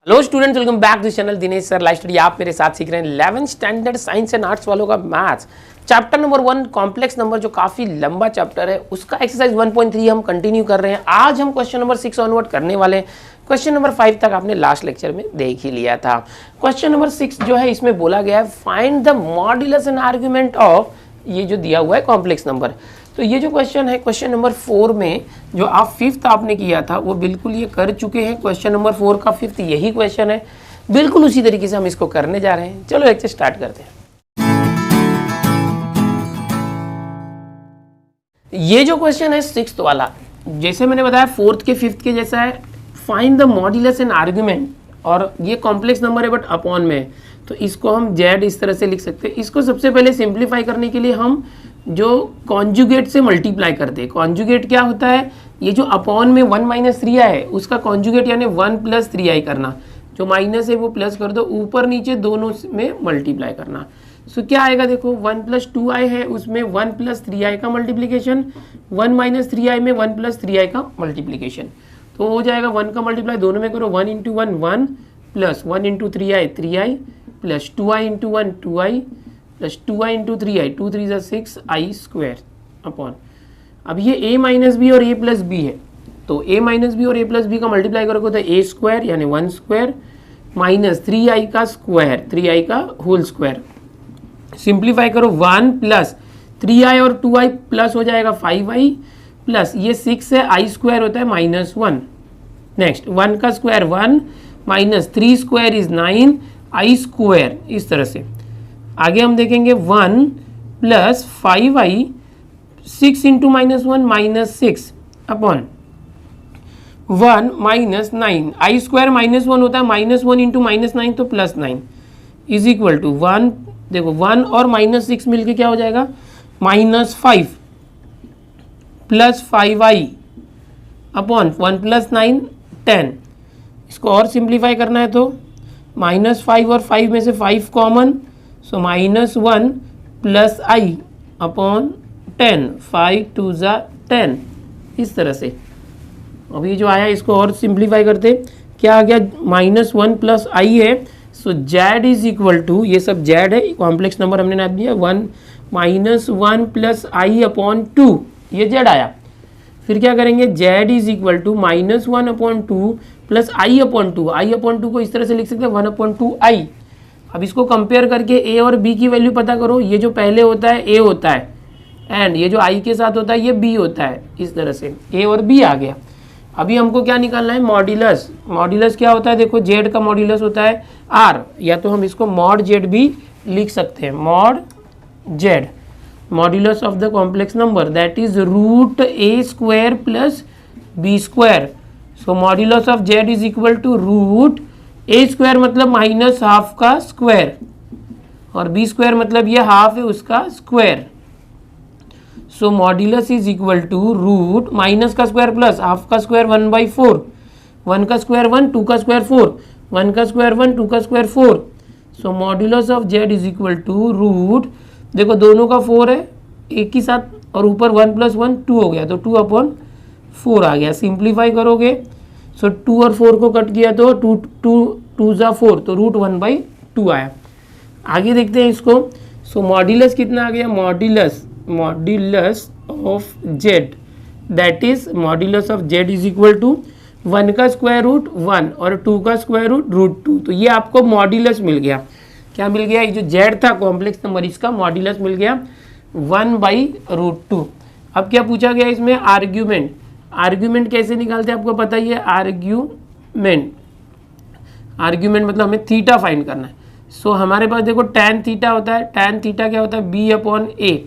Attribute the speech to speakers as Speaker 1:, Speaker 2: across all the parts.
Speaker 1: Hello students, welcome back to channel Dinesh sir live study. आप मेरे साथ सीख रहे हैं 11th standard science and arts वालों का maths chapter number 1 complex number, जो काफी लंबा चैप्टर है, उसका एक्सरसाइज 1.3 हम कंटिन्यू कर रहे हैं। आज हम क्वेश्चन नंबर 6 ऑनवर्ड करने वाले हैं। क्वेश्चन नंबर 5 तक आपने लास्ट लेक्चर में देख ही लिया था। क्वेश्चन नंबर 6 जो है, इसमें बोला गया है find the modulus and argument of, ये जो दिया हुआ है कॉम्प्लेक्स नंबर। तो ये जो क्वेश्चन है, क्वेश्चन नंबर 4 में जो आप 5th आपने किया था वो बिल्कुल ये कर चुके हैं। क्वेश्चन नंबर 4 का 5th यही क्वेश्चन है, बिल्कुल उसी तरीके से हम इसको करने जा रहे हैं। चलो लेक्चर स्टार्ट करते हैं। ये जो क्वेश्चन है 6th वाला, जैसे मैंने बताया 4th के 5th के जैसा है। Find the modulus and argument, और ये कॉम्प्लेक्स नंबर है बट अपॉन में है, तो इसको हम जेड इस तरह से लिख सकते हैं। इसको सबसे पहले सिंप्लीफाई करने के लिए हम जो कॉन्जुगेट से मल्टीप्लाई करते हैं। कॉन्जुगेट क्या होता है, ये जो अपॉन में 1 - 3i है उसका कॉन्जुगेट यानी 1 + 3i करना, जो माइनस है वो प्लस कर दो, ऊपर नीचे दोनों में मल्टीप्लाई करना। सो क्या आएगा, देखो 1 + 2i है, उसमें 1 + 3i का मल्टीप्लीकेशन, 1 - 3i में 1 + 3i का मल्टीप्लीकेशन, तो हो जाएगा 1 का मल्टीप्लाई दोनों में करो, 1 × 1 1 plus 1 × 3i 3i plus 2i × 1 2i plus 2i × 3i 2 3 6i² upon. अब ये a - b और a + b है, तो a - b और a + b का मल्टीप्लाई करोगे तो a² यानी 1² माइनस 3i का स्क्वायर 3i का होल स्क्वायर। सिंप्लीफाई करो 1 + 3i और 2i प्लस हो जाएगा 5i प्लस ये 6 है, i² होता है -1। नेक्स्ट 1 का स्क्वायर 1 माइनस 3² इज 9 i²। इस तरह से आगे हम देखेंगे 1 + 5i 6 × -1 -6 अपॉन 1 - 9 i² -1 होता है, -1 × -9 तो +9 इज इक्वल टू 1। देखो 1 और -6 मिलके क्या हो जाएगा, -5 प्लस 5i अपॉन 1 + 9 10। इसको और सिंप्लीफाई करना है तो -5 और 5 में से 5 common, so -1 plus i upon 10, 5 × 2 = 10। इस तरह से अभी जो आया इसको और सिंप्लीफाई करते, क्या आ गया, -1 प्लस i है, सो जेड इज इक्वल टू, ये सब जेड है, कॉम्प्लेक्स नंबर हमने नाप दिया, 1 -1 प्लस i अपॉन 2, ये जेड आया। फिर क्या करेंगे, Z is equal to -1/2 plus i upon 2, i upon 2 को इस तरह से लिख सकते हैं 1/2i। अब इसको कंपेयर करके a और b की वैल्यू पता करो, ये जो पहले होता है a होता है, एंड ये जो i के साथ होता है ये b होता है। इस तरह से a और b आ गया। अभी हमको क्या निकालना है, मॉड्यूलस। मॉड्यूलस क्या होता है, देखो z का मॉड्यूलस होता है r, या तो हम इसको मॉड z भी लिख सकते हैं, mod z, modulus of the complex number, that is √a² + b²। So modulus of z is equal to √a² मतलब -½ का स्क्वायर, और b² मतलब ये हाफ है उसका square. So modulus is equal to root minus का स्क्वायर प्लस हाफ का square 1/4, 1 का स्क्वायर 1, 2 का स्क्वायर 4, 1 का स्क्वायर 1, 2 का square 4। So modulus of z is equal to root, देखो दोनों का 4 है एक ही साथ, और ऊपर 1 + 1 2 हो गया, तो 2/4 आ गया। सिंप्लीफाई करोगे सो 2 और 4 को कट किया तो 2 2 = 4, तो √1/2 आया। आगे देखते हैं इसको। सो मॉड्यूलस कितना आ गया, modulus of z, that is modulus of z is equal to 1 का स्क्वायर रूट 1 और 2 का स्क्वायर रूट √2। तो ये आपको मॉड्यूलस मिल गया। क्या मिल गया, ये जो z था कॉम्प्लेक्स नंबर, इसका मॉड्यूलस मिल गया 1/√2। अब क्या पूछा गया इसमें, आर्ग्यूमेंट। आर्ग्यूमेंट कैसे निकालते हैं आपको पता ही है, आर्ग्यूमेंट मतलब हमें थीटा फाइंड करना है। सो हमारे पास देखो tan थीटा होता है, tan थीटा क्या होता है, b/a।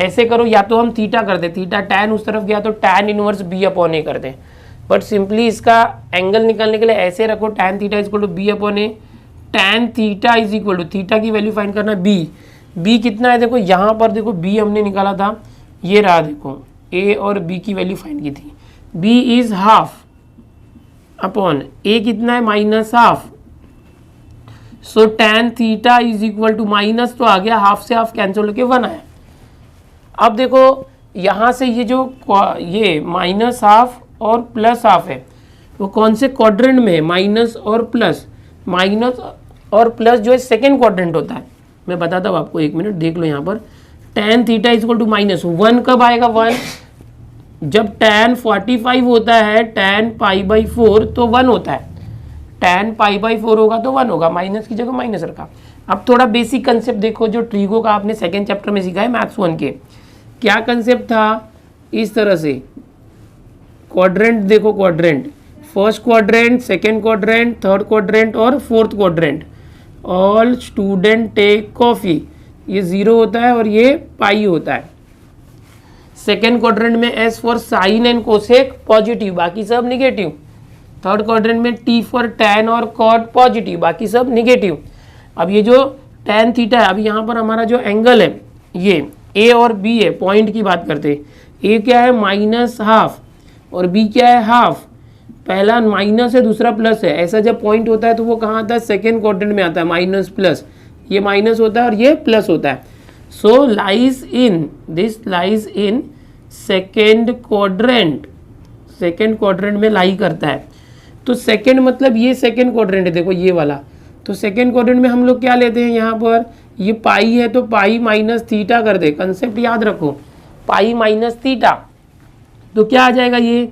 Speaker 1: ऐसे करो, या तो हम थीटा करते, थीटा tan उस तरफ गया तो tan इनवर्स b/a करते हैं, बट सिंपली इसका एंगल निकालने के लिए ऐसे रखो, tan theta is equal to b/a, tan theta is equal to, theta की वैल्यू फाइंड करना b कितना है, देखो यहाँ पर देखो b हमने निकाला था, ये रहा, देखो a और b की वैल्यू फाइंड की थी, b is half upon a कितना है, -½ so tan theta is equal to, minus तो आ गया, हाफ से हाफ कैंसिल होकर 1 आया। अब देखो यहाँ से ये जो ये -½ और +½ है, वो कौन से क्वाड्रेंट में है, माइनस और प्लस, माइनस और प्लस जो है सेकेंड क्वाड्रेंट होता है। मैं बताता हूँ आपको, 1 मिनट देख लो यहाँ पर। tan थीटा इक्वल टू -1 कब आएगा 1? जब tan 45 होता है, tan π/4 तो 1 होता है। tan π/4 होगा तो 1 होगा, माइनस की जगह माइनस रखा। अब थोड़ा बेसिक कंसेप्ट देखो जो ट्रीगो का आपने सेकेंड चैप्टर में सीखा है मैथ्स 1 के। क्या कंसेप्ट था? इस तरह से क्वाड्रेंट देखो, quadrant, first quadrant, second quadrant, third quadrant और fourth quadrant. All student take coffee, ये 0 होता है और ये पाई होता है। सेकेंड क्वाड्रेंट में S for sine and cosec positive, बाकी सब निगेटिव। थर्ड क्वाड्रेंट में T फॉर टैन और कॉट पॉजिटिव, बाकी सब निगेटिव। अब ये जो टैन थीटा है, अब यहाँ पर हमारा जो एंगल है ये A और B है, पॉइंट की बात करते हैं। A क्या है? -½ और B क्या है? ½ पहला माइनस है, दूसरा प्लस है। ऐसा जब पॉइंट होता है तो वो कहाँ आता है? सेकेंड क्वाड्रेंट में आता है, माइनस प्लस। ये माइनस होता है और ये प्लस होता है। So lies in second quadrant, second quadrant में लाई करता है। तो सेकेंड मतलब ये सेकेंड क्वाड्रेंट है, देखो ये वाला। तो सेकेंड क्वाड्रेंट में हम लोग क्या लेते हैं? यहाँ पर ये पाई है तो पाई माइनस थीटा कर दे, कंसेप्ट याद रखो, पाई माइनस थीटा। तो क्या आ जाएगा ये?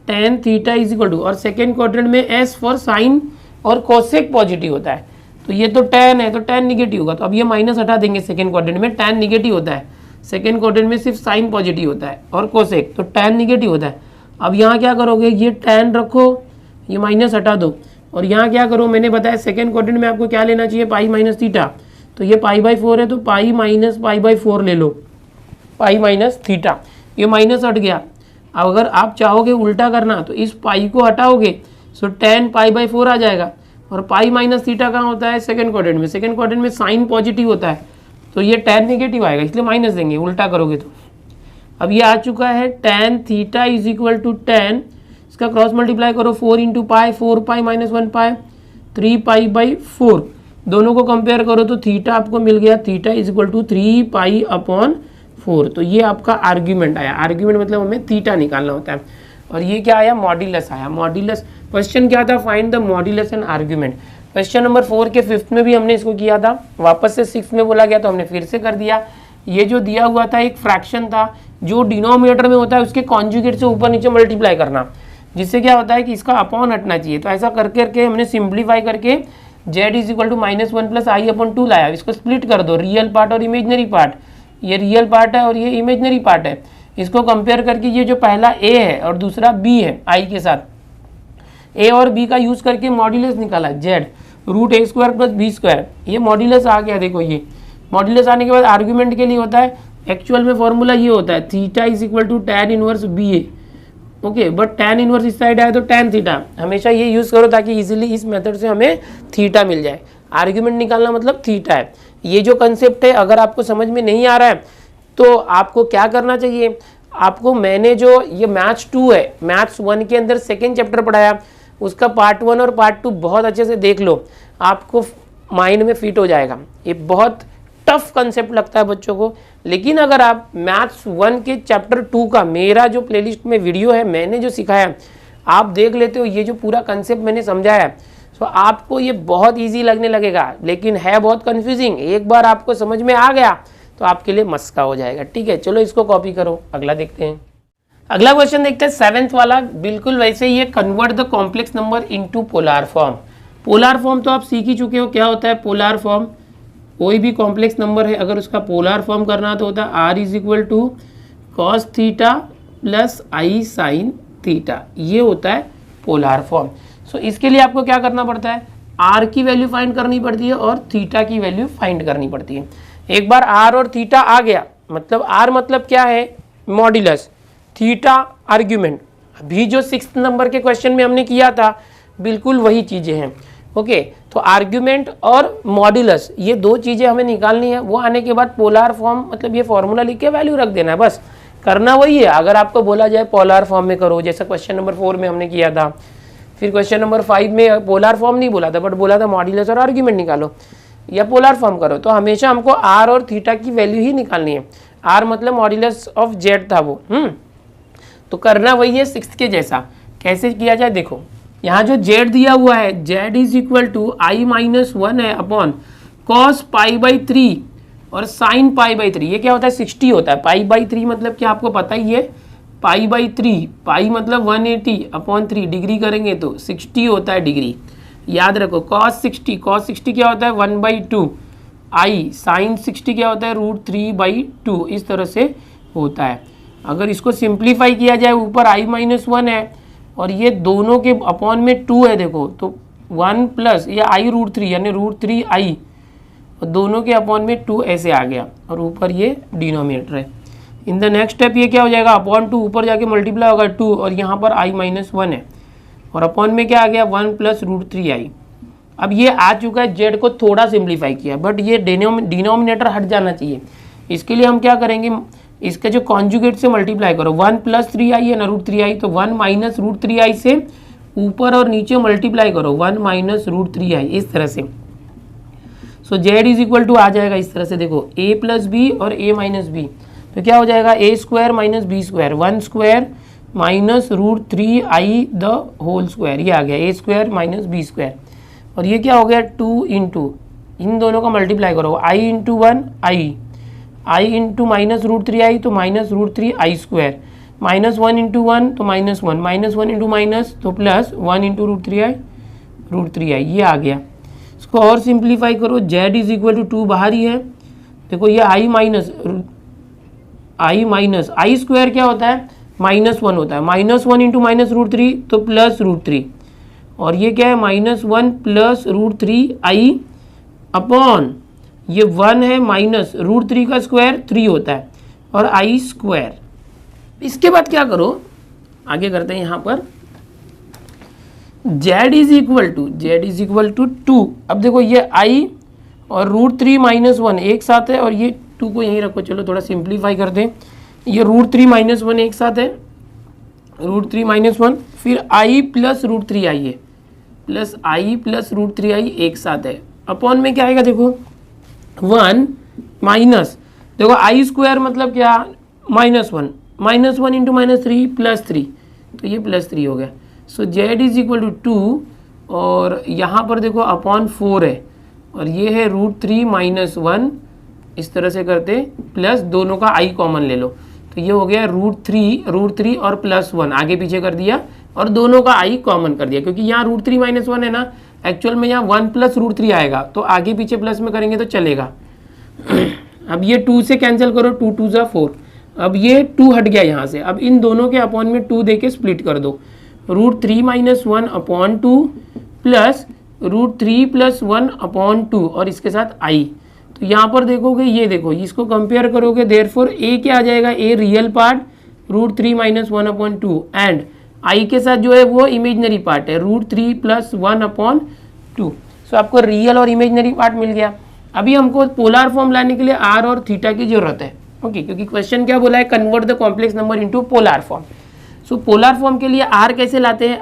Speaker 1: tan theta is equal to, और सेकेंड क्वाड्रेंट में S फॉर साइन और कोसेक पॉजिटिव होता है। तो ये तो tan है तो tan निगेटिव होगा, तो अब ये माइनस हटा देंगे। सेकेंड क्वाड्रेंट में tan निगेटिव होता है, सेकेंड क्वाड्रेंट में सिर्फ साइन पॉजिटिव होता है और कोसेक, तो tan निगेटिव होता है। अब यहाँ क्या करोगे? ये tan रखो, ये माइनस हटा दो, और यहाँ क्या करो? मैंने बताया सेकेंड क्वाड्रेंट में आपको क्या लेना चाहिए? Pi minus theta. तो ये π/4 है तो पाई माइनस π/4 ले लो, पाई माइनस थीटा। ये माइनस हट गया। अब अगर आप चाहोगे उल्टा करना तो इस पाई को हटाओगे, सो tan π/4 आ जाएगा। और पाई माइनस थीटा कहाँ होता है? सेकेंड क्वाड्रेंट में। सेकेंड क्वाड्रेंट में साइन पॉजिटिव होता है, तो ये tan नेगेटिव आएगा, इसलिए माइनस देंगे उल्टा करोगे तो। अब ये आ चुका है tan theta is equal to tan, इसका क्रॉस मल्टीप्लाई करो, 4 × पाई, 4 पाई माइनस 1 पाई, 3 π/4। दोनों को कंपेयर करो तो थीटा आपको मिल गया, थीटा इज इक्वल टू 3 π/4। तो ये आपका आर्ग्यूमेंट आया। आर्ग्यूमेंट मतलब हमें थीटा निकालना होता है। और ये क्या आया? मॉड्यूलस आया। मॉड्यूलस क्वेश्चन क्या था? Find the modulus and argument. Question number 4 के 5th में भी हमने इसको किया था, वापस से 6th में बोला गया तो हमने फिर से कर दिया। ये जो दिया हुआ था एक फ्रैक्शन था, जो डिनोमिनेटर में होता है उसके कॉन्जुगेट से ऊपर नीचे मल्टीप्लाई करना, जिससे क्या होता है कि इसका अपॉन हटना चाहिए। तो ऐसा करके हमने सिंप्लीफाई करके z is equal to -1 + i/2 लाया। इसको स्प्लिट कर दो, रियल पार्ट और इमेजनरी पार्ट। ये रियल पार्ट है और ये इमेजनरी पार्ट है। इसको कंपेयर करके ये जो पहला a है और दूसरा b है i के साथ, a और b का यूज करके मॉड्यूलस निकाला z √a² + b²। ये मॉड्यूलस आ गया। देखो ये मॉड्यूलस आने के बाद आर्ग्यूमेंट के लिए होता है, एक्चुअल में फॉर्मूला ये होता है, theta is equal to tan inverse ba। Okay, but tan inverse इस साइड आया तो tan थीटा। हमेशा ये यूज़ करो ताकि इजीली इस मेथड से हमें थीटा मिल जाए। आर्ग्यूमेंट निकालना मतलब थीटा है। ये जो कंसेप्ट है अगर आपको समझ में नहीं आ रहा है तो आपको क्या करना चाहिए? आपको मैंने जो ये मैथ्स 2 है, मैथ्स 1 के अंदर सेकेंड चैप्टर पढ़ाया, उसका पार्ट 1 और पार्ट 2 बहुत अच्छे से देख लो, आपको माइंड में फिट हो जाएगा। ये बहुत टफ कंसेप्ट लगता है बच्चों को, लेकिन अगर आप मैथ्स 1 के चैप्टर 2 का मेरा जो प्लेलिस्ट में वीडियो है, मैंने जो सिखाया आप देख लेते हो, ये जो पूरा कंसेप्ट मैंने समझाया, तो आपको ये बहुत इजी लगने लगेगा, लेकिन है बहुत कंफ्यूजिंग। एक बार आपको समझ में आ गया तो आपके लिए मस्का हो जाएगा। ठीक है, चलो इसको कॉपी करो, अगला देखते हैं। अगला क्वेश्चन देखते हैं 7th वाला। बिल्कुल वैसे ही, convert the complex number into polar form. Polar form तो आप सीख ही चुके हो, क्या होता है पोलर फॉर्म? कोई भी कॉम्प्लेक्स नंबर है अगर उसका पोलर फॉर्म करना तो होता है r is equal to cos theta plus i sine theta. ये होता है पोलर फॉर्म। सो इसके लिए आपको क्या करना पड़ता है? r की वैल्यू फाइंड करनी पड़ती है और थीटा की वैल्यू फाइंड करनी पड़ती है। एक बार r और थीटा आ गया, मतलब r मतलब क्या है? Modulus, theta argument. अभी जो 6th नंबर के क्वेश्चन में हमने किया था बिल्कुल वही चीज़ें हैं। ओके, तो आर्ग्यूमेंट और मॉड्यूलस ये दो चीज़ें हमें निकालनी है। वो आने के बाद पोलर फॉर्म, मतलब ये फॉर्मूला लिख के वैल्यू रख देना है, बस करना वही है। अगर आपको बोला जाए पोलर फॉर्म में करो, जैसा क्वेश्चन नंबर 4 में हमने किया था, फिर क्वेश्चन नंबर 5 में पोलर फॉर्म नहीं बोला था, बट बोला था मॉड्यूलस और आर्ग्यूमेंट निकालो या पोलर फॉर्म करो, तो हमेशा हमको r और थीटा की वैल्यू ही निकालनी है। r मतलब मॉड्यूलस ऑफ z था वो। तो करना वही है 6th के जैसा। कैसे किया जाए देखो, यहाँ जो z दिया हुआ है z is equal to i minus one है अपॉन कॉस पाई बाई 3 और साइन पाई बाई 3। ये क्या होता है 60 होता है। पाई बाई 3 मतलब क्या आपको पता ही है, पाई बाई 3, पाई मतलब 180 अपॉन 3, डिग्री करेंगे तो 60 होता है डिग्री। याद रखो कॉस 60, कॉस 60 क्या होता है 1/2 आई, साइन 60 क्या होता है √3/2। इस तरह से होता है। अगर इसको सिंप्लीफाई किया जाए, ऊपर आई माइनस वन है और ये दोनों के अपॉन में 2 है, देखो तो 1 प्लस या आई √3 यानी √3 आई, और दोनों के अपॉन में 2 ऐसे आ गया और ऊपर ये डिनोमिनेटर है। इन द नेक्स्ट स्टेप ये क्या हो जाएगा अपॉन 2, ऊपर जाके मल्टीप्लाई होगा 2 और यहाँ पर आई माइनस वन है और अपॉन में क्या आ गया 1 प्लस √3 आई। अब ये आ चुका है, जेड को थोड़ा सिंप्लीफाई किया, बट ये डिनोमिनेटर हट जाना चाहिए। इसके लिए हम क्या करेंगे, इसके जो कॉन्जुगेट से मल्टीप्लाई करो, 1 प्लस 3 आई है ना √3 आई, तो 1 माइनस √3 आई से ऊपर और नीचे मल्टीप्लाई करो 1 माइनस √3 आई, इस तरह से। So Z is equal to आ जाएगा इस तरह से, देखो a प्लस बी और a माइनस बी, तो क्या हो जाएगा a square minus B square, 1 square minus √3 i the whole square, ये आ गया a square minus B square. और ये क्या हो गया 2 इंटू, इन दोनों का मल्टीप्लाई करो i into 1 I into minus √3 आई तो माइनस √3 आई स्क्वायर, माइनस 1 इंटू 1 तो माइनस 1, माइनस 1 इंटू माइनस तो प्लस 1 इंटू √3 आई, ये आ गया। इसको और सिंप्लीफाई करो, z इज इक्वल टू 2 बाहर ही है, देखो ये आई माइनस आई स्क्वायर क्या होता है -1 होता है, -1 इंटू माइनस √3 तो प्लस √3, और ये क्या है -1 प्लस √3 आई अपॉन ये 1 है माइनस √3 का स्क्वायर 3 होता है और आई स्क्वायर। इसके बाद क्या करो, आगे करते हैं यहाँ पर z इज इक्वल टू 2। अब देखो ये i और √3 माइनस 1 एक साथ है और ये 2 को यहीं रखो, चलो थोड़ा सिंप्लीफाई करते हैं। ये √3 माइनस 1 एक साथ है, √3 माइनस 1, फिर i प्लस √3 आई है, प्लस i प्लस √3 आई एक साथ है, अपॉन में क्या आएगा देखो 1 माइनस, देखो आई स्क्वायर मतलब क्या -1 इंटू -3 प्लस 3, तो ये +3 हो गया। सो z इज इक्वल टू 2 और यहाँ पर देखो अपॉन 4 है और ये है √3 माइनस 1, इस तरह से करते प्लस दोनों का i कॉमन ले लो, तो ये हो गया √3 और प्लस 1 आगे पीछे कर दिया और दोनों का i कॉमन कर दिया, क्योंकि यहाँ √3 माइनस 1 है ना, एक्चुअल में यहाँ 1 प्लस √3 आएगा, तो आगे पीछे प्लस में करेंगे तो चलेगा। अब ये 2 से कैंसिल करो, 2 2 जा 4, अब ये 2 हट गया यहाँ से, अब इन दोनों के अपॉन में 2 दे के स्प्लिट कर दो, √3 minus 1 upon 2 plus √3 plus 1 upon 2 और इसके साथ i। तो यहाँ पर देखोगे, ये देखो इसको कंपेयर करोगे, देयरफॉर a क्या आ जाएगा, a real part √3 minus 1 upon 2 and i के साथ जो है वो इमेजनरी पार्ट है √3 प्लस 1 अपॉन 2। सो आपको रियल और इमेजनरी पार्ट मिल गया। अभी हमको पोलर फॉर्म लाने के लिए r और थीटा की जरूरत है, ओके, क्योंकि क्वेश्चन क्या बोला है, convert the complex number into polar form. So polar form के लिए r कैसे लाते हैं,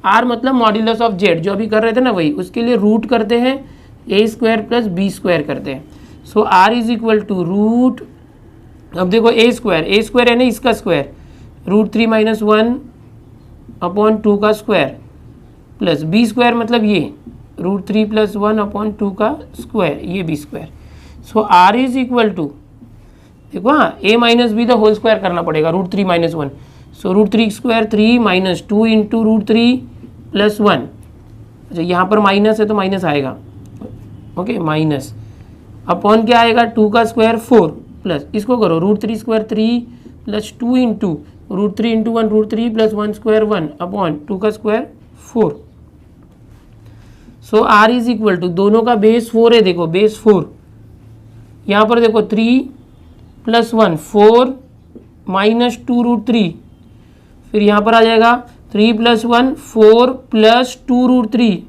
Speaker 1: r मतलब मॉड्यूलस ऑफ z, जो अभी कर रहे थे ना वही, उसके लिए रूट करते हैं a square plus b square करते हैं। So r is equal to root, अब देखो a स्क्वायर है ना इसका स्क्वायर, √3 माइनस 1 अपॉन 2 का स्क्वायर प्लस b स्क्वायर मतलब ये √3 प्लस 1 अपॉन 2 का स्क्वायर, ये b square. So r is equal to, देखो हाँ a minus B the whole square करना पड़ेगा, √3 minus 1, so √3 square 3 minus 2 into √3 plus 1, अच्छा यहाँ पर माइनस है तो माइनस आएगा, ओके, माइनस अपॉन क्या आएगा 2 का स्क्वायर 4 प्लस इसको करो √3 square 3 plus 2 into √3 into 1 √3 plus 1 square 1 upon 2 का square 4। So r is equal to, दोनों का बेस 4 है, देखो बेस 4, यहाँ पर देखो 3 प्लस 1 4 माइनस 2 √3, फिर यहाँ पर आ जाएगा 3 प्लस 1 4 प्लस 2 √3,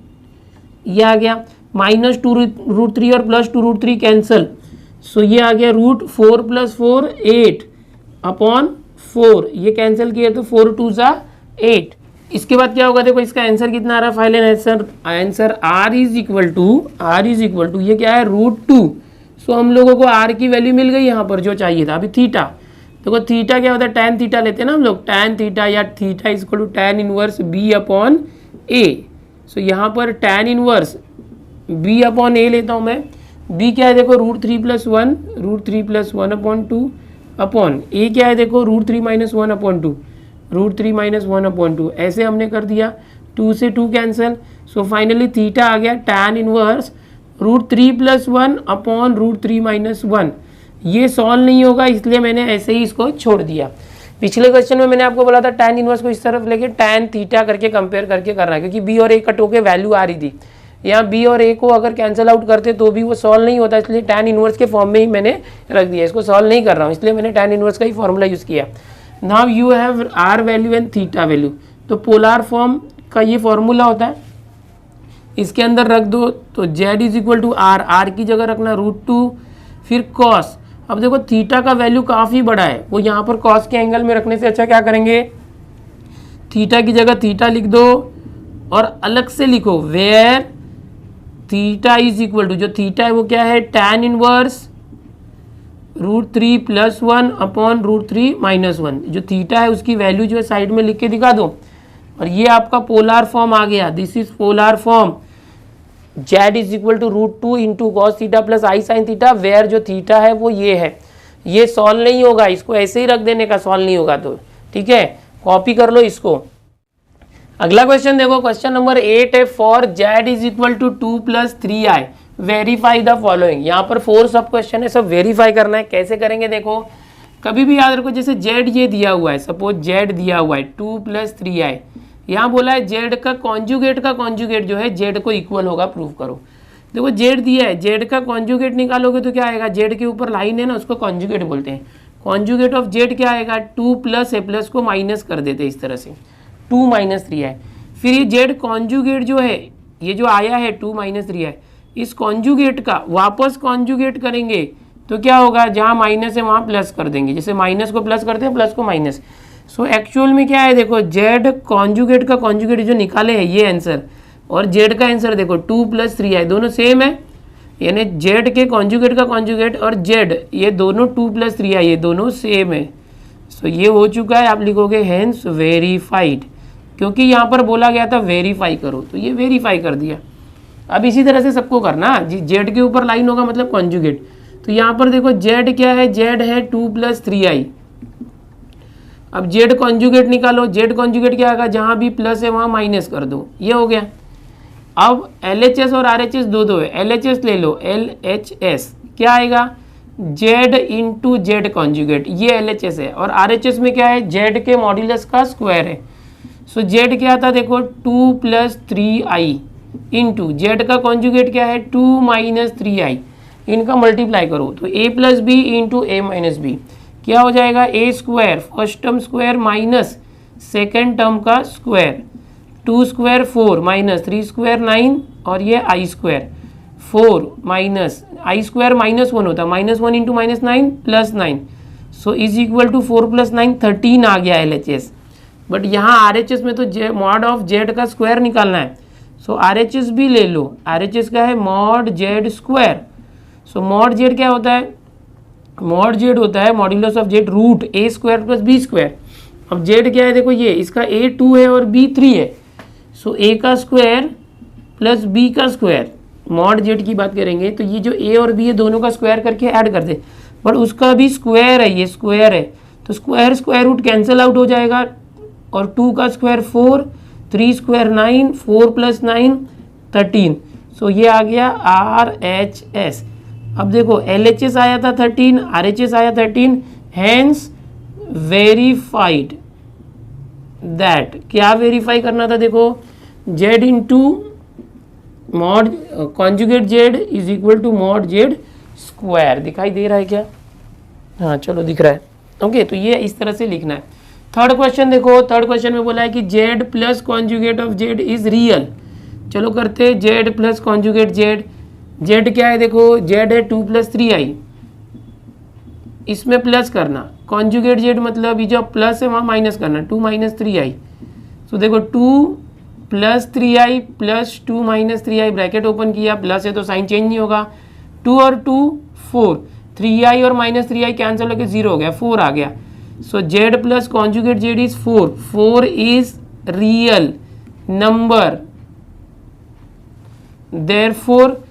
Speaker 1: ये आ गया, माइनस 2 √3 और प्लस 2 √3 कैंसल, सो ये आ गया √4 प्लस 4 8 अपॉन 4, ये कैंसिल किया तो 4 2 जा 8। इसके बाद क्या होगा, देखो इसका आंसर कितना आ रहा है, final answer r is equal to ये क्या है √2। सो हम लोगों को r की वैल्यू मिल गई यहाँ पर जो चाहिए था। अभी थीटा, देखो थीटा क्या होता है, tan थीटा लेते हैं ना हम लोग, tan थीटा या theta is equal to tan inverse b upon a. So यहाँ पर tan inverse b upon a लेता हूँ मैं। b क्या है देखो √3 + 1 अपॉन 2 अपॉन ए क्या है देखो √3 - 1 अपॉन 2 √3 - 1 अपॉन 2। ऐसे हमने कर दिया, 2 से 2 कैंसिल। सो फाइनली थीटा आ गया tan इनवर्स √3 + 1 अपॉन √3 - 1। ये सॉल्व नहीं होगा, इसलिए मैंने ऐसे ही इसको छोड़ दिया। पिछले क्वेश्चन में मैंने आपको बोला था tan इनवर्स को इस तरफ लेके tan थीटा करके कंपेयर करके करना है, क्योंकि b और a कट होके वैल्यू आ रही थी। यहाँ b और a को अगर कैंसिल आउट करते तो भी वो सॉल्व नहीं होता, इसलिए tan इनवर्स के फॉर्म में ही मैंने रख दिया। इसको सॉल्व नहीं कर रहा हूँ, इसलिए मैंने tan इनवर्स का ही फॉर्मूला यूज़ किया। Now you have r value and theta value. तो पोलार फॉर्म का ये फॉर्मूला होता है, इसके अंदर रख दो। तो z = r की जगह रखना √2, फिर कॉस। अब देखो थीटा का वैल्यू काफ़ी बड़ा है, वो यहाँ पर कॉस के एंगल में रखने से अच्छा क्या करेंगे, थीटा की जगह थीटा लिख दो और अलग से लिखो वेयर थीटा = जो थीटा है वो क्या है tan इनवर्स √3 + 1 अपॉन √3 - 1। जो थीटा है उसकी वैल्यू जो है साइड में लिख के दिखा दो। और ये आपका पोलार फॉर्म आ गया, this is polar form. z = √2 × cos theta + i sin theta, where जो थीटा है वो ये है। ये सॉल्व नहीं होगा, इसको ऐसे ही रख देने का, सॉल्व नहीं होगा तो ठीक है, कॉपी कर लो इसको। अगला क्वेश्चन देखो, क्वेश्चन नंबर 8 है, for z = 2 + 3i verify the following. यहाँ पर 4 सब क्वेश्चन है, सब वेरीफाई करना है। कैसे करेंगे देखो, कभी भी याद रखो, जैसे z ये दिया हुआ है, सपोज z दिया हुआ है 2 + 3i, यहाँ बोला है z का कॉन्जुगेट जो है z को इक्वल होगा, प्रूव करो। देखो z दिया है, z का कॉन्जुगेट निकालोगे तो क्या आएगा, z के ऊपर लाइन है ना, उसको कॉन्जुगेट बोलते हैं। कॉन्जुगेट ऑफ z क्या आएगा, 2 + a प्लस को माइनस कर देते हैं इस तरह से, 2 - 3i। फिर ये z कॉन्जुगेट जो है, ये जो आया है 2 - 3i, इस कॉन्जुगेट का वापस कॉन्जुगेट करेंगे तो क्या होगा, जहाँ माइनस है वहाँ प्लस कर देंगे, जैसे माइनस को प्लस करते हैं, प्लस को माइनस। सो एक्चुअल में क्या है देखो, z कॉन्जुगेट का कॉन्जुगेट जो निकाले हैं ये आंसर, और z का आंसर देखो 2 + 3i, दोनों सेम है। यानी z के कॉन्जुगेट का कॉन्जुगेट और z ये दोनों 2 + 3i ये दोनों सेम है। सो ये हो चुका है, आप लिखोगे हेंस वेरीफाइड, क्योंकि यहाँ पर बोला गया था वेरीफाई करो, तो ये वेरीफाई कर दिया। अब इसी तरह से सबको करना, z के ऊपर लाइन होगा मतलब कॉन्जुगेट। तो यहाँ पर देखो z क्या है, z है 2 + 3i। अब z कॉन्जुगेट निकालो, z कॉन्जुगेट क्या आएगा, जहाँ भी प्लस है वहाँ माइनस कर दो, ये हो गया। अब LHS और RHS दो है, LHS ले लो, LHS क्या आएगा, z × z कॉन्जुगेट, ये LHS है। और RHS में क्या है, z के मॉड्यूलस का स्क्वायर है। सो z क्या था देखो 2 + 3i इंटू z का कॉन्जुगेट क्या है 2 - 3i, इनका मल्टीप्लाई करो तो a + b into a - b क्या हो जाएगा, a² first term square minus second term का स्क्वायर, 2² 4 -3² 9 और ये i² 4 माइनस i² -1 होता है, -1 into -9 + 9। So is equal to 4 + 9 13 आ गया LHS। बट यहाँ RHS में तो मॉड ऑफ z का स्क्वायर निकालना है। सो RHS भी ले लो, RHS का है मॉड z²। सो मॉड z क्या होता है, मॉड z होता है modulus of z √a² + b²। अब z क्या है देखो, ये इसका a 2 है और b 3 है। सो a का स्क्वायर प्लस b का स्क्वायर, मॉड z की बात करेंगे तो ये जो a और b है दोनों का स्क्वायर करके ऐड कर दे, बट उसका भी स्क्वायर है, ये स्क्वायर है तो स्क्वायर रूट कैंसिल आउट हो जाएगा। और 2 का स्क्वायर 4, 3² 9, 4 + 9 13। सो ये आ गया RHS। अब देखो LHS आया था 13, RHS आया 13, हेंस वेरीफाइड दैट। क्या वेरीफाई करना था देखो, z into mod conjugate z is equal to mod z²। दिखाई दे रहा है क्या, हाँ चलो दिख रहा है, ओके। तो ये इस तरह से लिखना है। थर्ड क्वेश्चन देखो, थर्ड क्वेश्चन में बोला है कि z + conjugate of z is real. चलो करते z + कॉन्जुगेट z क्या है देखो, z है 2 + 3i, इसमें प्लस करना, कॉन्जुगेट z मतलब ये जो प्लस है वहाँ माइनस करना, 2 - 3i। तो देखो 2 + 3i + 2 - 3i ब्रैकेट ओपन किया, प्लस है तो साइन चेंज नहीं होगा, 2 और 2 4, 3i और -3i कैंसिल होकर 0 हो गया, 4 आ गया। सो z + conjugate z is 4 is real, number, therefore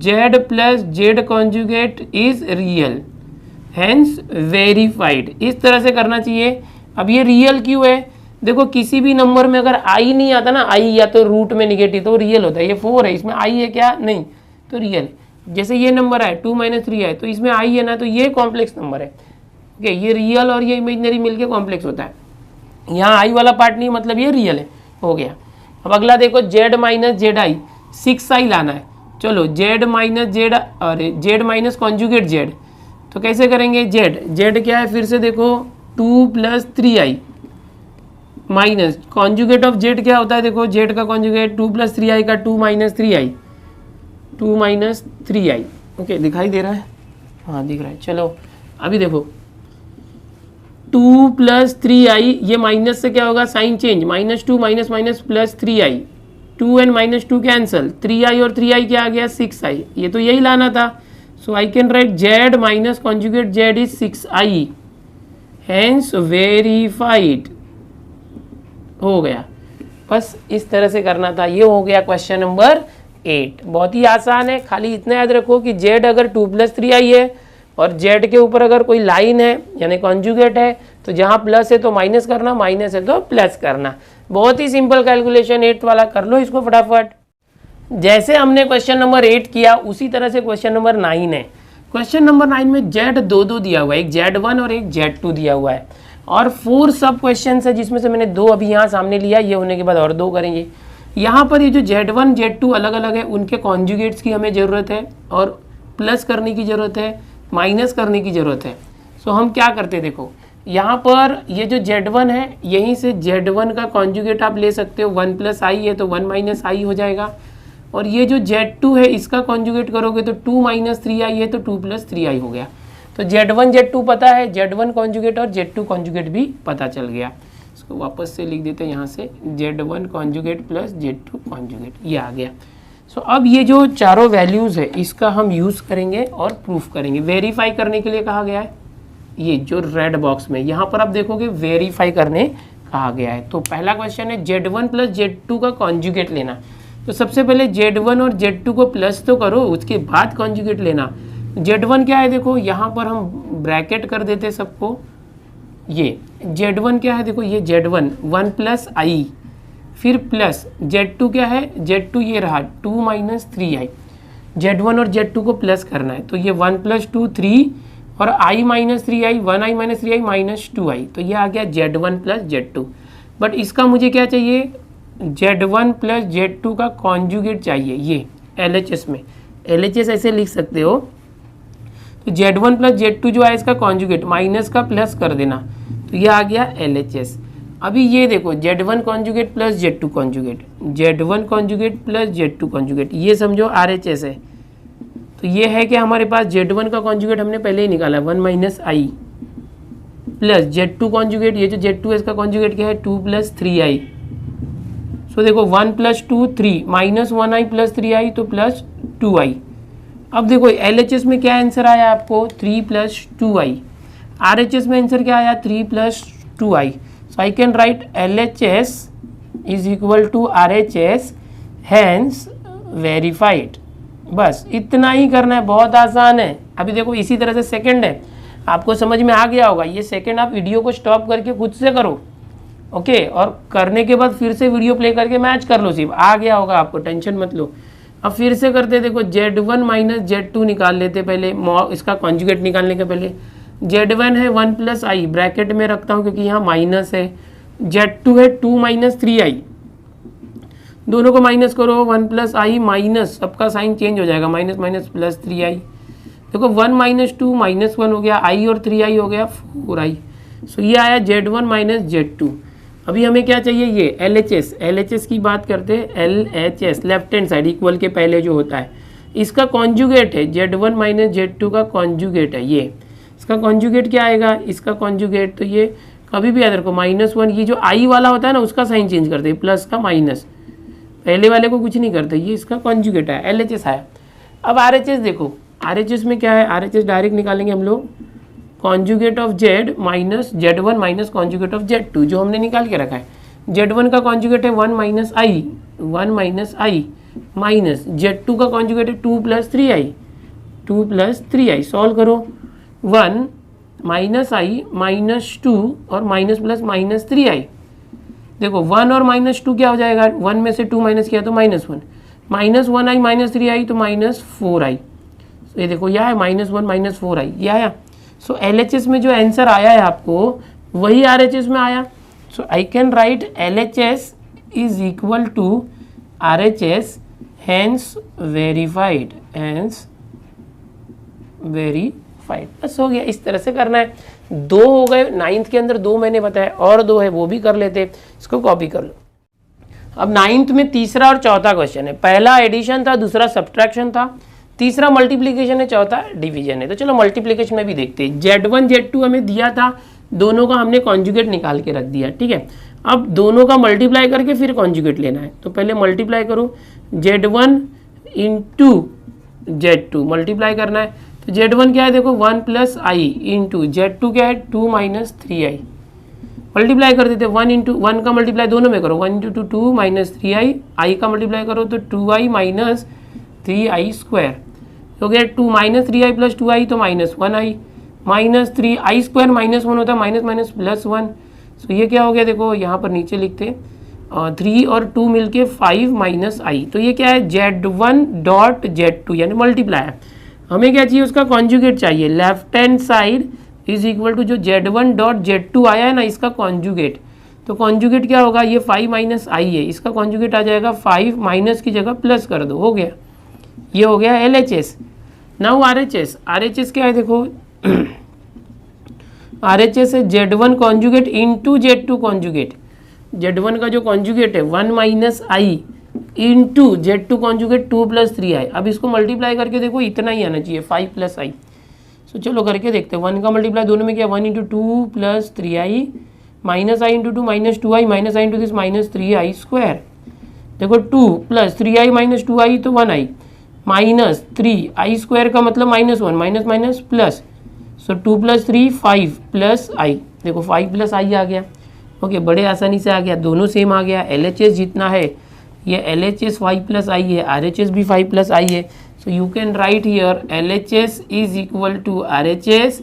Speaker 1: z plus z conjugate is real, hence verified। इस तरह से करना चाहिए। अब ये रियल क्यों है? देखो किसी भी नंबर में अगर आई नहीं आता ना, आई या तो रूट में निगेटिव तो रियल होता है। ये 4 है, इसमें आई है क्या? नहीं, तो रियल। जैसे ये नंबर है 2 - 3 है, तो इसमें आई है ना, तो ये कॉम्प्लेक्स नंबर है। ओके, ये रियल और ये इमेजिनरी मिलके कॉम्प्लेक्स होता है। यहाँ आई वाला पार्ट नहीं, मतलब ये रियल है, हो गया। अब अगला देखो z minus Z I, 6i लाना है। चलो z माइनस जेड, अरे z माइनस कॉन्जुगेट z, तो कैसे करेंगे? z क्या है फिर से देखो 2 + 3i minus conjugate of z क्या होता है? देखो z का कॉन्जुगेट 2 + 3i का 2 - 3i, 2 - 3i। ओके, दिखाई दे रहा है? हाँ दिख रहा है। चलो अभी देखो 2 + 3i, ये माइनस से क्या होगा? Sign change, -2 - +3i, 2 and -2 cancel, 3i और 3i क्या आ गया? 6i। ये तो यही लाना था। So I can write z minus conjugate z is 6i, hence verified. हो गया, बस इस तरह से करना था। ये हो गया क्वेश्चन नंबर 8। बहुत ही आसान है, खाली इतना याद रखो कि z अगर 2 + 3i है और z के ऊपर अगर कोई लाइन है यानी कॉन्जुगेट है, तो जहाँ प्लस है तो माइनस करना, माइनस है तो प्लस करना। बहुत ही सिंपल कैलकुलेशन 8 वाला, कर लो इसको फटाफट। जैसे हमने क्वेश्चन नंबर 8 किया उसी तरह से क्वेश्चन नंबर 9 है। क्वेश्चन नंबर 9 में z 2 दिया हुआ है, एक z1 और एक z2 दिया हुआ है, और 4 सब क्वेश्चन है जिसमें से मैंने 2 अभी यहाँ सामने लिया, ये होने के बाद और 2 करेंगे। यहाँ पर ये जो z1 z2 अलग अलग है, उनके कॉन्जुगेट्स की हमें ज़रूरत है, और प्लस करने की ज़रूरत है, माइनस करने की ज़रूरत है। सो हम क्या करते हैं, देखो यहाँ पर ये जो z1 है, यहीं से z1 का कॉन्जुगेट आप ले सकते हो, 1 + i है तो 1 - i हो जाएगा, और ये जो z2 है इसका कॉन्जुगेट करोगे तो 2 - 3i है तो 2 + 3i हो गया। तो z1 z2 पता है, z1 कॉन्जुगेट और z2 कॉन्जुगेट भी पता चल गया। इसको वापस से लिख देते हैं यहाँ से, z1 conjugate plus z2 conjugate, ये आ गया। सो अब ये जो चारों वैल्यूज़ है इसका हम यूज़ करेंगे और प्रूफ करेंगे। वेरीफाई करने के लिए कहा गया है, ये जो रेड बॉक्स में यहाँ पर आप देखोगे वेरीफाई करने कहा गया है। तो पहला क्वेश्चन है z1 + z2 का कॉन्जुगेट लेना। तो सबसे पहले z1 और z2 को प्लस तो करो, उसके बाद कॉन्जुगेट लेना। z1 क्या है, देखो यहाँ पर हम ब्रैकेट कर देते सबको। ये z1 क्या है, देखो ये z1 1 + i, फिर प्लस z2 क्या है, z2 ये रहा 2 - 3i। z1 और z2 को प्लस करना है, तो ये 1 + 2 3 और i - 3i, 1i - 3i -2i, तो ये आ गया z1 + z2। बट इसका मुझे क्या चाहिए, z1 + z2 का कॉन्जुगेट चाहिए। ये LHS में, LHS ऐसे लिख सकते हो। तो z1 + z2 जो है इसका कॉन्जुगेट, माइनस का प्लस कर देना, तो ये आ गया LHS। अभी ये देखो z1 conjugate plus z2 conjugate, z1 conjugate plus z2 conjugate, ये समझो RHS है। तो ये है कि हमारे पास z1 का कॉन्जुगेट हमने पहले ही निकाला 1 - i प्लस z2 कॉन्जुगेट, ये जो z2 है इसका कॉन्जुगेट क्या है 2 + 3i। सो देखो 1 + 2 3 -1i + 3i तो +2i। अब देखो LHS में क्या आंसर आया आपको 3 + 2i, RHS में आंसर क्या आया 3 + 2i। So I can write LHS is equal to RHS, hence verified. बस इतना ही करना है, बहुत आसान है। अभी देखो इसी तरह से सेकंड है, आपको समझ में आ गया होगा। ये सेकंड आप वीडियो को स्टॉप करके खुद से करो, ओके, और करने के बाद फिर से वीडियो प्ले करके मैच कर लो, सिर्फ आ गया होगा आपको, टेंशन मत लो। अब फिर से करते, देखो z1 - z2 निकाल लेते पहले, इसका कॉन्जुगेट निकालने के पहले। z1 है 1 + i, ब्रैकेट में रखता हूँ क्योंकि यहाँ माइनस है। z2 है 2 - 3i, दोनों को माइनस करो, 1 + i माइनस, सबका साइन चेंज हो जाएगा, माइनस माइनस प्लस 3i। देखो 1 - 2 -1 हो गया, i और 3i हो गया 4i। सो ये आया z1 - z2। अभी हमें क्या चाहिए, ये LHS, LHS की बात करते हैं। LHS left hand side equal के पहले जो होता है, इसका कॉन्जुगेट है z1 - z2 का कॉन्जुगेट है। ये इसका कॉन्जुगेट क्या आएगा, इसका कॉन्जुगेट, तो ये कभी भी याद रखो -1, ये जो i वाला होता है ना उसका साइन चेंज करते हैं, प्लस का माइनस, पहले वाले को कुछ नहीं करते। ये इसका कॉन्जुगेट है, LHS आया। अब RHS देखो, RHS में क्या है, RHS डायरेक्ट निकालेंगे हम लोग, conjugate of z minus z1 minus conjugate of z2, जो हमने निकाल के रखा है। Z1 का कॉन्जुगेट है 1 माइनस आई, 1 माइनस आई माइनस Z2 का कॉन्जुगेट है 2 plus 3i, 2 plus 3i। Solve करो, 1 माइनस आई माइनस 2 और माइनस प्लस माइनस 3i। देखो 1 और माइनस 2 क्या हो जाएगा, 1 में से 2 माइनस किया तो -1, माइनस 1i माइनस 3i तो -4i। तो ये देखो यह है -1 माइनस 4i, यह आया। सो LHS में जो आंसर आया है आपको वही RHS में आया। So I can write LHS is equal to RHS, hence verified, hence verified. बस हो गया, इस तरह से करना है। 2 हो गए 9th के अंदर, 2 मैंने बताया, और 2 है वो भी कर लेते, इसको कॉपी कर लो। अब 9th में तीसरा और चौथा क्वेश्चन है। पहला एडिशन था, दूसरा सब्ट्रैक्शन था, तीसरा मल्टीप्लिकेशन है, चौथा डिवीजन है। तो चलो मल्टीप्लिकेशन में भी देखते हैं। Z1 Z2 हमें दिया था, दोनों का हमने कॉन्जुगेट निकाल के रख दिया, ठीक है। अब दोनों का मल्टीप्लाई करके फिर कॉन्जुगेट लेना है। तो पहले मल्टीप्लाई करो, Z1 इंटू Z2 मल्टीप्लाई करना है। तो Z1 क्या है देखो 1 प्लस आई इंटू Z2 क्या है 2 माइनस 3i। मल्टीप्लाई कर देते, 1 इंटू 1 का मल्टीप्लाई दोनों में करो, 1 इंटू 2 माइनस 3i, आई का मल्टीप्लाई करो तो 2i माइनस 3i स्क्वायर हो गया। 2 माइनस 3i प्लस 2i तो -1i, माइनस 3i स्क्वायर -1 होता है, माइनस माइनस प्लस 1। सो ये क्या हो गया देखो, यहाँ पर नीचे लिखते 3 और 2 मिलके 5 माइनस आई। तो ये क्या है Z1 डॉट Z2 यानी मल्टीप्लाई है। हमें क्या चाहिए, उसका कॉन्जुगेट चाहिए। Left hand side is equal to जो Z1 डॉट Z2 आया है ना, इसका कॉन्जुगेट। तो कॉन्जुगेट क्या होगा, ये 5 माइनस आई है, इसका कॉन्जुगेट आ जाएगा 5, माइनस की जगह प्लस कर दो, हो गया। ये हो गया LHS। नाउ RHS, RHS क्या है देखो RHS है Z1 conjugate into Z2 conjugate. Z1 का जो कॉन्जुगेट है 1 minus i into Z2 conjugate 2 plus 3i। अब इसको मल्टीप्लाई करके देखो, इतना ही आना चाहिए 5 प्लस आई। सो चलो करके देखते हैं। 1 का मल्टीप्लाई दोनों में क्या, 1 into 2 plus 3i minus i into 2 minus 2i minus i into this minus 3i square. देखो 2 प्लस 3i माइनस 2i तो 1i माइनस 3i स्क्वायर का मतलब -1, माइनस माइनस प्लस। सो 2 प्लस 3 5 प्लस आई, देखो 5 प्लस आई आ गया। ओके, बड़े आसानी से आ गया, दोनों सेम आ गया। LHS जितना है ये LHS 5 प्लस आई है, RHS भी 5 प्लस आई है। So you can write here LHS is equal to RHS,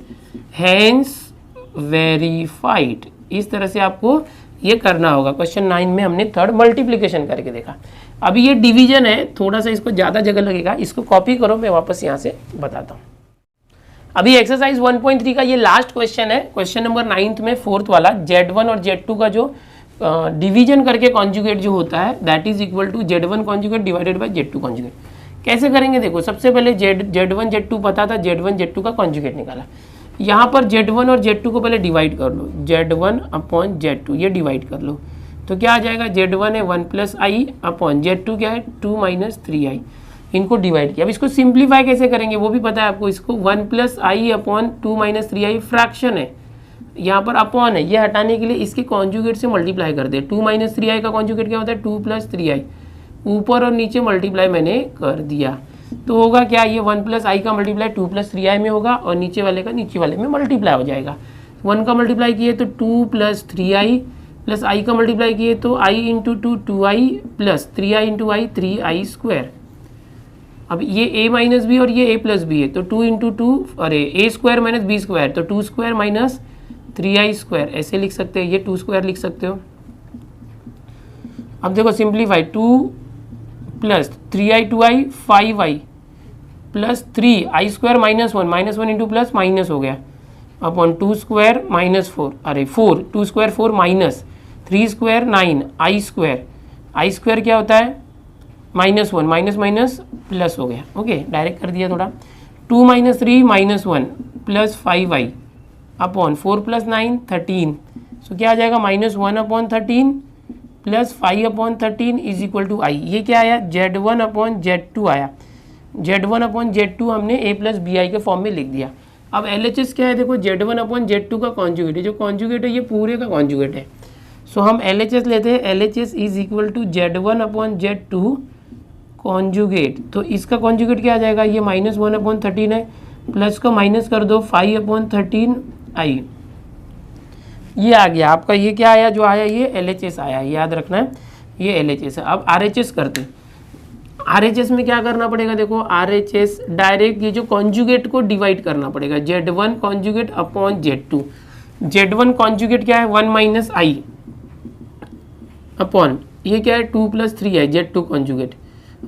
Speaker 1: hence verified. इस तरह से आपको ये करना होगा। क्वेश्चन 9 में हमने थर्ड मल्टीप्लिकेशन करके देखा। अभी ये डिवीजन है, थोड़ा सा इसको ज़्यादा जगह लगेगा, इसको कॉपी करो, मैं वापस यहाँ से बताता हूँ। अभी एक्सरसाइज 1.3 का ये लास्ट क्वेश्चन है, क्वेश्चन नंबर 9th में 4th वाला। Z1 और Z2 का जो डिवीजन करके कॉन्जुगेट जो होता है that is equal to Z1 conjugate divided by Z2 conjugate. कैसे करेंगे देखो, सबसे पहले Z1 Z2 पता था, Z1 Z2 का कॉन्जुगेट निकाला। यहाँ पर Z1 और Z2 को पहले डिवाइड कर लो, Z1 अपॉन Z2 ये डिवाइड कर लो। तो क्या आ जाएगा, Z1 है 1 प्लस आई अपॉन Z2 क्या है 2 माइनस 3i। इनको डिवाइड किया। अब इसको सिंप्लीफाई कैसे करेंगे वो भी पता है आपको। इसको 1 प्लस आई अपॉन 2 माइनस 3i फ्रैक्शन है, यहाँ पर अपॉन है, ये हटाने के लिए इसके कॉन्जुगेट से मल्टीप्लाई कर दे। 2 माइनस 3i का कॉन्जुगेट क्या होता है 2 प्लस 3i, ऊपर और नीचे मल्टीप्लाई मैंने कर दिया। तो होगा क्या, ये 1 प्लस आई का मल्टीप्लाई 2 प्लस 3i में होगा और नीचे वाले का नीचे वाले में मल्टीप्लाई हो जाएगा। 1 का मल्टीप्लाई किए तो 2 प्लस 3i प्लस आई का मल्टीप्लाई किए तो i into 2 2i plus 3i into I 3i square. अब ये a माइनस बी और ये a प्लस बी है तो 2 इंटू 2 अरे a square minus B square तो 2 स्क्वायर माइनस 3i स्क्वायर ऐसे लिख सकते हैं, ये 2 स्क्वायर लिख सकते हो। अब देखो simplify, 2 plus 3i 2i 5i plus 3i square minus 1 into plus minus हो गया अपॉन 2 स्क्वायर माइनस 4 अरे 4 2 स्क्वायर 4 माइनस 3 स्क्वायर 9 आई स्क्वायर क्या होता है -1 माइनस माइनस प्लस हो गया। ओके डायरेक्ट कर दिया थोड़ा। 2 minus 3 minus 1 plus 5i upon 4 plus 9 13। So क्या आ जाएगा -1 upon 13 plus 5 upon 13 is equal to i. ये क्या आया Z1 अपॉन Z2 आया। Z1 अपॉन Z2 हमने a प्लस बी आई के फॉर्म में लिख दिया। अब LHS क्या है देखो, Z1 अपॉन Z2 का कॉन्जुगेट है, जो कॉन्जुगेट है ये पूरे का कॉन्जुगेट है। सो हम LHS लेते हैं, LHS is equal to Z1 upon Z2 conjugate. तो इसका कॉन्जुगेट क्या आ जाएगा, ये -1 अपॉन 13 है, प्लस का माइनस कर दो 5 अपॉन 13 आई। ये आ गया आपका, ये क्या आया, जो आया ये LHS आया, याद रखना है ये LHS है। अब RHS करते हैं। RHS में क्या करना पड़ेगा, देखो RHS डायरेक्ट ये जो कॉन्जुगेट को डिवाइड करना पड़ेगा, Z1 conjugate upon Z2। Z1 conjugate क्या है 1 माइनस आई अपॉन ये क्या है 2 प्लस 3i Z2 कॉन्जुगेट।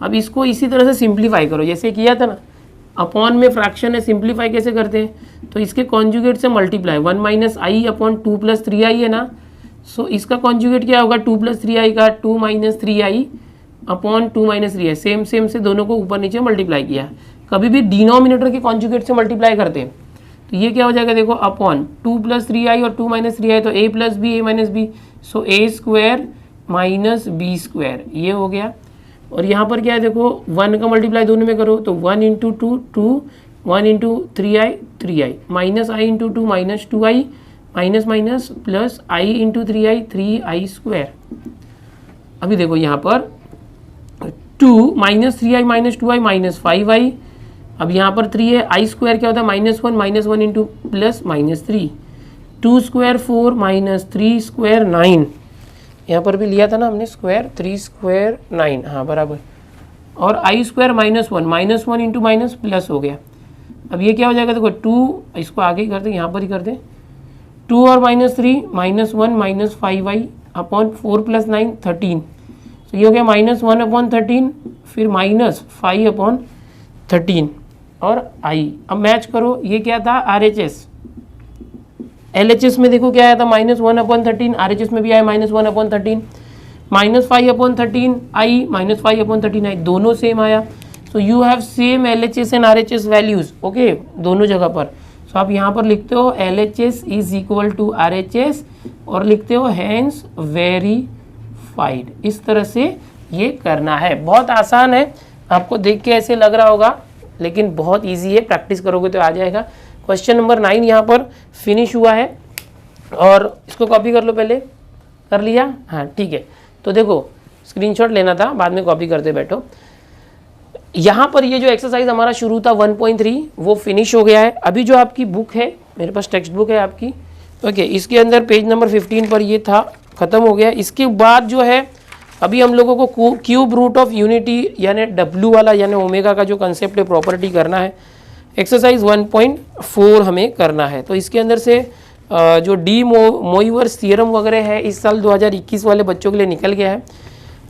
Speaker 1: अब इसको इसी तरह से सिंप्लीफाई करो जैसे किया था ना, अपॉन में फ्रैक्शन है, सिंप्लीफाई कैसे करते हैं, तो इसके कॉन्जुगेट से मल्टीप्लाई 1 माइनस आई अपॉन 2 प्लस 3i है ना, सो इसका कॉन्जुगेट क्या होगा 2 प्लस 3i का 2 minus 3i upon 2 minus 3i, same same से दोनों को ऊपर नीचे मल्टीप्लाई किया। कभी भी डिनोमिनेटर के कॉन्जुगेट से मल्टीप्लाई करते हैं तो ये क्या हो जाएगा, देखो अपॉन 2 प्लस 3i और 2 माइनस 3i तो a plus B a minus B, so a square minus B square, ये हो गया। और यहाँ पर क्या है देखो 1 का मल्टीप्लाई दोनों में करो तो 1 into 2 2, 1 into 3i 3i, minus i into 2 minus 2i, minus minus plus i into 3i 3i square. अभी देखो यहाँ पर 2 minus 3i minus 2i minus 5i, अब यहाँ पर 3 है, i स्क्वायर क्या होता है minus 1 into plus minus 3, 2 square 4 minus 3 square 9, यहाँ पर भी लिया था ना हमने स्क्वायर 3 स्क्वायर 9, हाँ बराबर, और i square minus 1 into minus plus हो गया। अब ये क्या हो जाएगा देखो 2, इसको आगे ही कर दें, यहाँ पर ही कर दें, 2 और minus 3 minus 1 minus 5i upon 4 plus 9 13, तो ये हो गया माइनस 1 अपॉन 13, फिर माइनस 5 अपॉन 13 और i। अब मैच करो, ये क्या था RHS, LHS में देखो क्या आया था माइनस 1 अपॉन 13, RHS में भी आया माइनस 1 अपॉन 13, माइनस 5 अपॉन 13 आई माइनस 5 अपॉन 13 आई, दोनों सेम आया। So you have same LHS and RHS values, okay, दोनों जगह पर। सो आप यहाँ पर लिखते हो LHS is equal to RHS और लिखते हो हैंस वेरीफाइड। इस तरह से ये करना है, बहुत आसान है, आपको देख के ऐसे लग रहा होगा लेकिन बहुत ईजी है, प्रैक्टिस करोगे तो आ जाएगा। क्वेश्चन नंबर 9 यहाँ पर फिनिश हुआ है और इसको कॉपी कर लो, पहले कर लिया, हाँ ठीक है। तो देखो स्क्रीनशॉट लेना था, बाद में कॉपी करते बैठो। यहाँ पर ये जो एक्सरसाइज हमारा शुरू था 1.3 वो फिनिश हो गया है। अभी जो आपकी बुक है, मेरे पास टेक्स्ट बुक है आपकी, ओके, इसके अंदर पेज नंबर 15 पर ये था, ख़त्म हो गया। इसके बाद जो है अभी हम लोगों को क्यूब रूट ऑफ यूनिटी यानी W वाला यानी ओमेगा का जो कंसेप्ट है प्रॉपर्टी करना है। एक्सरसाइज 1.4 हमें करना है। तो इसके अंदर से जो डी मोइवर्स थियरम वगैरह है इस साल 2021 वाले बच्चों के लिए निकल गया है।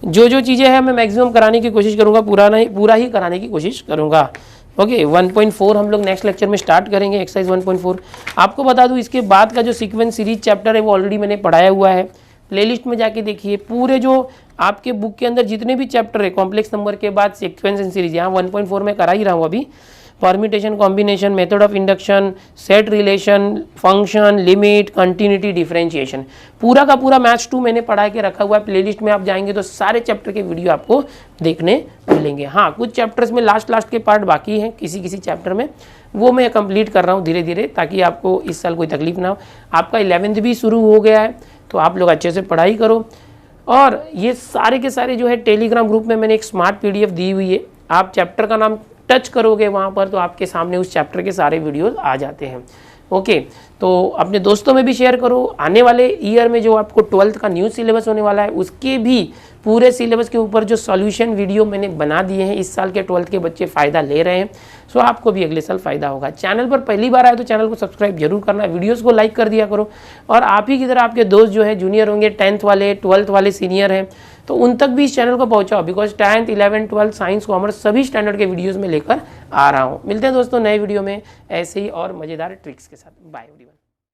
Speaker 1: जो जो चीज़ें हैं मैं मैक्सिमम कराने की कोशिश करूँगा, पूरा ही कराने की कोशिश करूँगा। ओके, 1.4 हम लोग नेक्स्ट लेक्चर में स्टार्ट करेंगे, एक्सरसाइज 1.4। आपको बता दूँ इसके बाद का जो सीक्वेंस सीरीज चैप्टर है वो ऑलरेडी मैंने पढ़ाया हुआ है, प्लेलिस्ट में जाके देखिए। पूरे जो आपके बुक के अंदर जितने भी चैप्टर है कॉम्प्लेक्स नंबर के बाद सीक्वेंस एंड सीरीज, यहाँ 1.4 में करा ही रहा हूँ अभी। Permutation, combination, method of induction, set relation, function, limit, continuity, differentiation, पूरा का पूरा मैथ्स 2 मैंने पढ़ा के रखा हुआ है। प्लेलिस्ट में आप जाएंगे तो सारे चैप्टर के वीडियो आपको देखने मिलेंगे। हाँ, कुछ चैप्टर्स में लास्ट के पार्ट बाकी हैं, किसी चैप्टर में, वो मैं कंप्लीट कर रहा हूँ धीरे धीरे, ताकि आपको इस साल कोई तकलीफ ना हो। आपका 11th भी शुरू हो गया है तो आप लोग अच्छे से पढ़ाई करो। और ये सारे के सारे जो है टेलीग्राम ग्रुप में मैंने एक स्मार्ट PDF दी हुई है, आप चैप्टर का नाम टच करोगे वहाँ पर तो आपके सामने उस चैप्टर के सारे वीडियोस आ जाते हैं। ओके, तो अपने दोस्तों में भी शेयर करो। आने वाले ईयर में जो आपको 12th का न्यू सिलेबस होने वाला है उसके भी पूरे सिलेबस के ऊपर जो सॉल्यूशन वीडियो मैंने बना दिए हैं, इस साल के 12th के बच्चे फ़ायदा ले रहे हैं, सो आपको भी अगले साल फ़ायदा होगा। चैनल पर पहली बार आए तो चैनल को सब्सक्राइब जरूर करना, वीडियोस को लाइक कर दिया करो। और आप ही की तरह आपके दोस्त जो है जूनियर होंगे, 10th वाले, 12th वाले सीनियर हैं, तो उन तक भी इस चैनल को पहुंचाओ, because 10th, 11th, 12th, science, commerce सभी स्टैंडर्ड के वीडियोज़ में लेकर आ रहा हूँ। मिलते हैं दोस्तों नए वीडियो में ऐसे ही और मज़ेदार ट्रिक्स के साथ। Bye everyone.